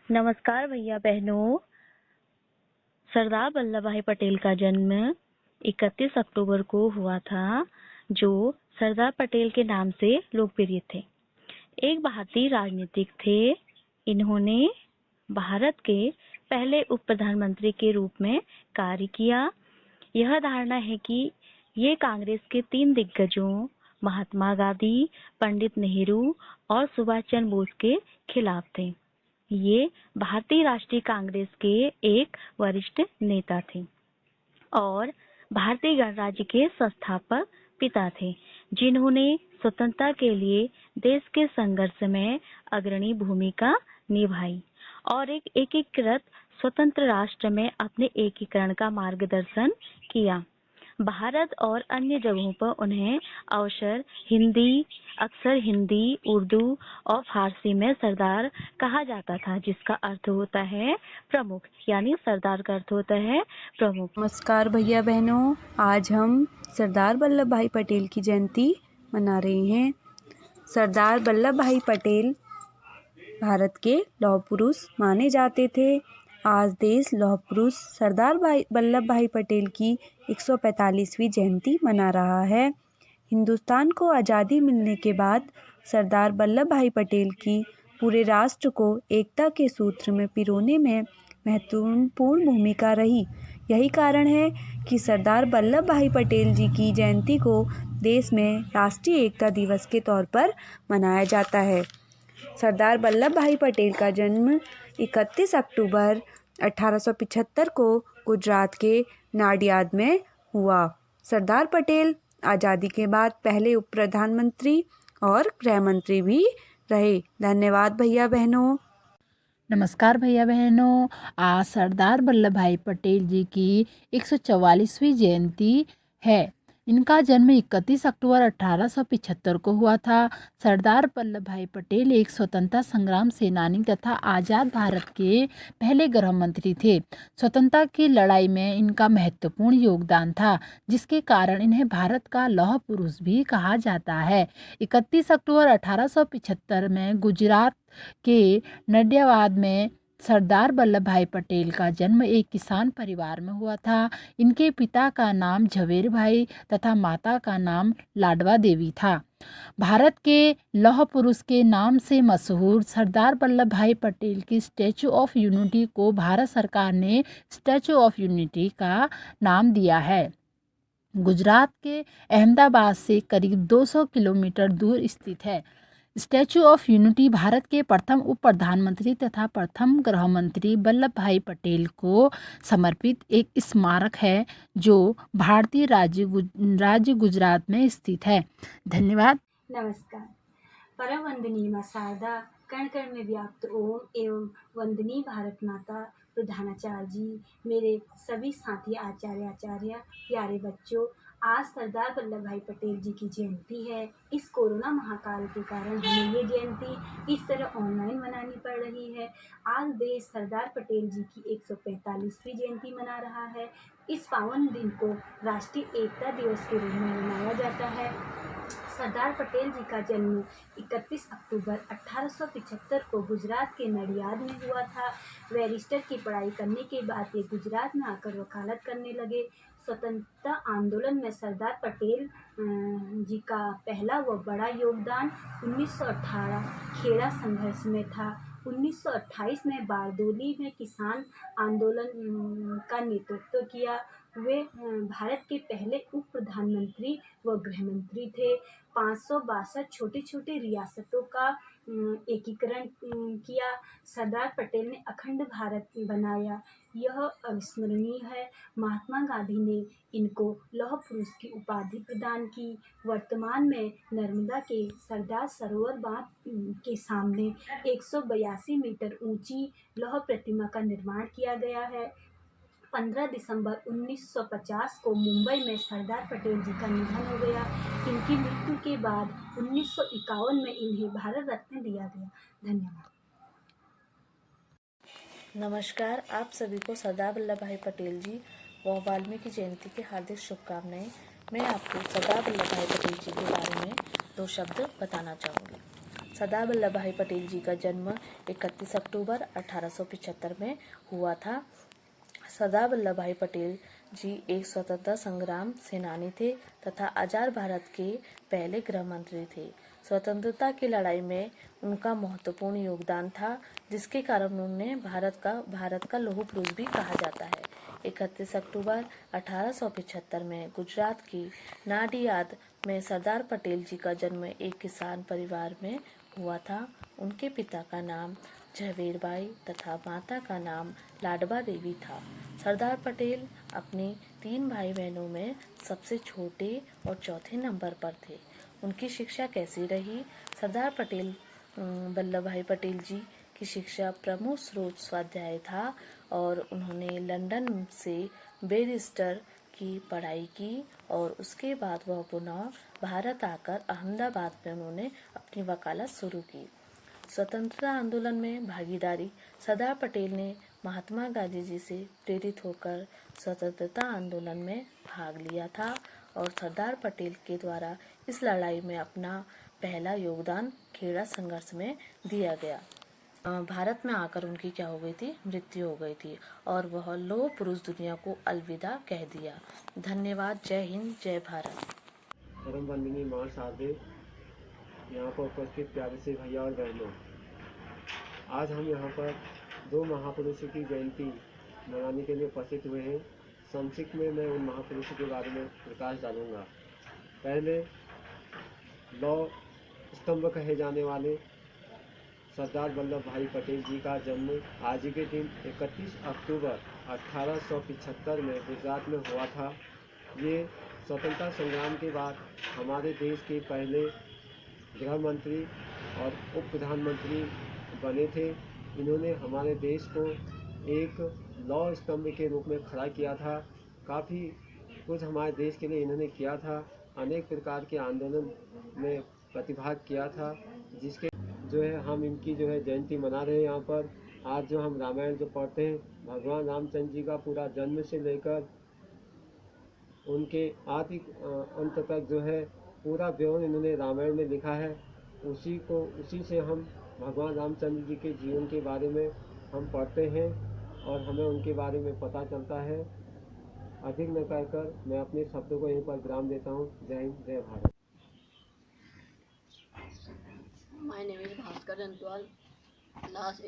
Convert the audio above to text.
नमस्कार भैया बहनों। सरदार वल्लभ भाई पटेल का जन्म 31 अक्टूबर को हुआ था, जो सरदार पटेल के नाम से लोकप्रिय थे। एक भारतीय राजनीतिक थे। इन्होंने भारत के पहले उप प्रधानमंत्री के रूप में कार्य किया। यह धारणा है कि ये कांग्रेस के 3 दिग्गजों महात्मा गांधी, पंडित नेहरू और सुभाष चंद्र बोस के खिलाफ थे। ये भारतीय राष्ट्रीय कांग्रेस के एक वरिष्ठ नेता थे और भारतीय गणराज्य के संस्थापक पिता थे, जिन्होंने स्वतंत्रता के लिए देश के संघर्ष में अग्रणी भूमिका निभाई और एक एकीकृत स्वतंत्र राष्ट्र में अपने एकीकरण का मार्गदर्शन किया। भारत और अन्य जगहों पर उन्हें अक्सर हिंदी, उर्दू और फारसी में सरदार कहा जाता था, जिसका अर्थ होता है प्रमुख, यानी सरदार का अर्थ होता है प्रमुख। नमस्कार भैया बहनों, आज हम सरदार वल्लभ भाई पटेल की जयंती मना रहे हैं। सरदार वल्लभ भाई पटेल भारत के लौह पुरुष माने जाते थे। आज देश लौह पुरुष सरदार वल्लभ भाई पटेल की 145वीं जयंती मना रहा है। हिंदुस्तान को आज़ादी मिलने के बाद सरदार वल्लभ भाई पटेल की पूरे राष्ट्र को एकता के सूत्र में पिरोने में महत्वपूर्ण भूमिका रही। यही कारण है कि सरदार वल्लभ भाई पटेल जी की जयंती को देश में राष्ट्रीय एकता दिवस के तौर पर मनाया जाता है। सरदार वल्लभ भाई पटेल का जन्म 31 अक्टूबर 1875 को गुजरात के नाडियाद में हुआ। सरदार पटेल आज़ादी के बाद पहले उप प्रधानमंत्री और गृह मंत्री भी रहे। धन्यवाद भैया बहनों। नमस्कार भैया बहनों, आज सरदार वल्लभ भाई पटेल जी की 144वीं जयंती है। इनका जन्म 31 अक्टूबर 1875 को हुआ था। सरदार वल्लभ भाई पटेल एक स्वतंत्रता संग्राम सेनानी तथा आज़ाद भारत के पहले गृह मंत्री थे। स्वतंत्रता की लड़ाई में इनका महत्वपूर्ण योगदान था, जिसके कारण इन्हें भारत का लौह पुरुष भी कहा जाता है। 31 अक्टूबर 1875 में गुजरात के नडियाद में सरदार वल्लभ भाई पटेल का जन्म एक किसान परिवार में हुआ था। इनके पिता का नाम झवेर भाई तथा माता का नाम लाडवा देवी था। भारत के लौह पुरुष के नाम से मशहूर सरदार वल्लभ भाई पटेल की स्टैचू ऑफ यूनिटी को भारत सरकार ने स्टैचू ऑफ यूनिटी का नाम दिया है। गुजरात के अहमदाबाद से करीब 200 किलोमीटर दूर स्थित है। स्टैचू ऑफ यूनिटी भारत के प्रथम उप प्रधानमंत्री तथा प्रथम गृह मंत्री वल्लभ भाई पटेल को समर्पित एक स्मारक है, जो भारतीय राज्य गुजरात में स्थित है। धन्यवाद। नमस्कार। परम वंदनीय मां शारदा, कण कण में व्याप्त ओम एवं वंदनीय भारत माता, प्रधानाचार्य जी, मेरे सभी साथी आचार्य, प्यारे बच्चों, आज सरदार वल्लभ भाई पटेल जी की जयंती है। इस कोरोना महाकाल के कारण हमें ये जयंती इस तरह ऑनलाइन मनानी पड़ रही है। आज देश सरदार पटेल जी की 145वीं जयंती मना रहा है। इस पावन दिन को राष्ट्रीय एकता दिवस के रूप में मनाया जाता है। सरदार पटेल जी का जन्म 31 अक्टूबर 1875 को गुजरात के नडियाद में हुआ था। बैरिस्टर की पढ़ाई करने के बाद ये गुजरात में आकर वकालत करने लगे। स्वतंत्रता आंदोलन में सरदार पटेल जी का पहला व बड़ा योगदान 1918 खेड़ा संघर्ष में था। 1928 में बारदोली में किसान आंदोलन का नेतृत्व किया। वे भारत के पहले उप प्रधानमंत्री व गृह मंत्री थे। 562 छोटे छोटे रियासतों का एकीकरण किया। सरदार पटेल ने अखंड भारत बनाया, यह अविस्मरणीय है। महात्मा गांधी ने इनको लौह पुरुष की उपाधि प्रदान की। वर्तमान में नर्मदा के सरदार सरोवर बांध के सामने 182 मीटर ऊंची लौह प्रतिमा का निर्माण किया गया है। 15 दिसंबर 1950 को मुंबई में सरदार पटेल जी का निधन हो गया। इनकी मृत्यु के बाद 1951 में इन्हें भारत रत्न दिया गया। धन्यवाद। नमस्कार, आप सभी को सरदार वल्लभ भाई पटेल जी व वाल्मीकि जयंती की हार्दिक शुभकामनाएं। मैं आपको सरदार वल्लभ भाई पटेल जी के बारे में 2 शब्द बताना चाहूँगी। सरदार वल्लभ भाई पटेल जी का जन्म 31 अक्टूबर 1875 में हुआ था। सरदार वल्लभ भाई पटेल जी एक स्वतंत्रता संग्राम सेनानी थे तथा आजाद भारत के पहले गृह मंत्री थे। स्वतंत्रता की लड़ाई में उनका महत्वपूर्ण योगदान था, जिसके कारण उन्हें भारत का लौह पुरुष भी कहा जाता है। 31 अक्टूबर 1875 में गुजरात की नाडियाद में सरदार पटेल जी का जन्म एक किसान परिवार में हुआ था। उनके पिता का नाम झवेरबाई तथा माता का नाम लाडबा देवी था। सरदार पटेल अपने 3 भाई बहनों में सबसे छोटे और चौथे नंबर पर थे। उनकी शिक्षा कैसी रही? सरदार पटेल वल्लभ भाई पटेल जी की शिक्षा प्रमुख स्रोत स्वाध्याय था और उन्होंने लंदन से बैरिस्टर की पढ़ाई की और उसके बाद वह पुनः भारत आकर अहमदाबाद में उन्होंने अपनी वकालत शुरू की। स्वतंत्रता आंदोलन में भागीदारी। सरदार पटेल ने महात्मा गांधी जी से प्रेरित होकर स्वतंत्रता आंदोलन में भाग लिया था और सरदार पटेल के द्वारा इस लड़ाई में अपना पहला योगदान खेड़ा संघर्ष में दिया गया। भारत में आकर उनकी क्या हो गई थी? मृत्यु हो गई थी और वह लौह पुरुष दुनिया को अलविदा कह दिया। धन्यवाद। जय हिंद, जय भारत। परम वंदनीय मां शारदे, यहाँ पर उपस्थित प्यारे से भैया और बहनों, आज हम यहाँ पर 2 महापुरुषों की जयंती मनाने के लिए उपस्थित हुए हैं। संक्षिप्त में मैं उन महापुरुषों के बारे में प्रकाश डालूंगा। पहले लौह स्तंभ कहे जाने वाले सरदार वल्लभ भाई पटेल जी का जन्म आज ही के दिन 31 अक्टूबर 1875 में गुजरात में हुआ था। ये स्वतंत्रता संग्राम के बाद हमारे देश के पहले गृह मंत्री और उप प्रधानमंत्री बने थे। इन्होंने हमारे देश को एक लौह स्तंभ के रूप में खड़ा किया था। काफ़ी कुछ हमारे देश के लिए इन्होंने किया था। अनेक प्रकार के आंदोलन में प्रतिभाग किया था, जिसके जो है हम इनकी जो है जयंती मना रहे हैं। यहाँ पर आज जो हम रामायण जो पढ़ते हैं, भगवान रामचंद्र जी का पूरा जन्म से लेकर उनके आदि अंत तक जो है पूरा विवरण इन्होंने रामायण में लिखा है। उसी से हम भगवान रामचंद्र जी के जीवन के बारे में हम पढ़ते हैं और हमें उनके बारे में पता चलता है। अधिक न कहकर मैं अपने शब्दों को यहीं पर विराम देता हूँ। जय हिंद, जय Bharat. My name is Bhaskar Rantwal. Last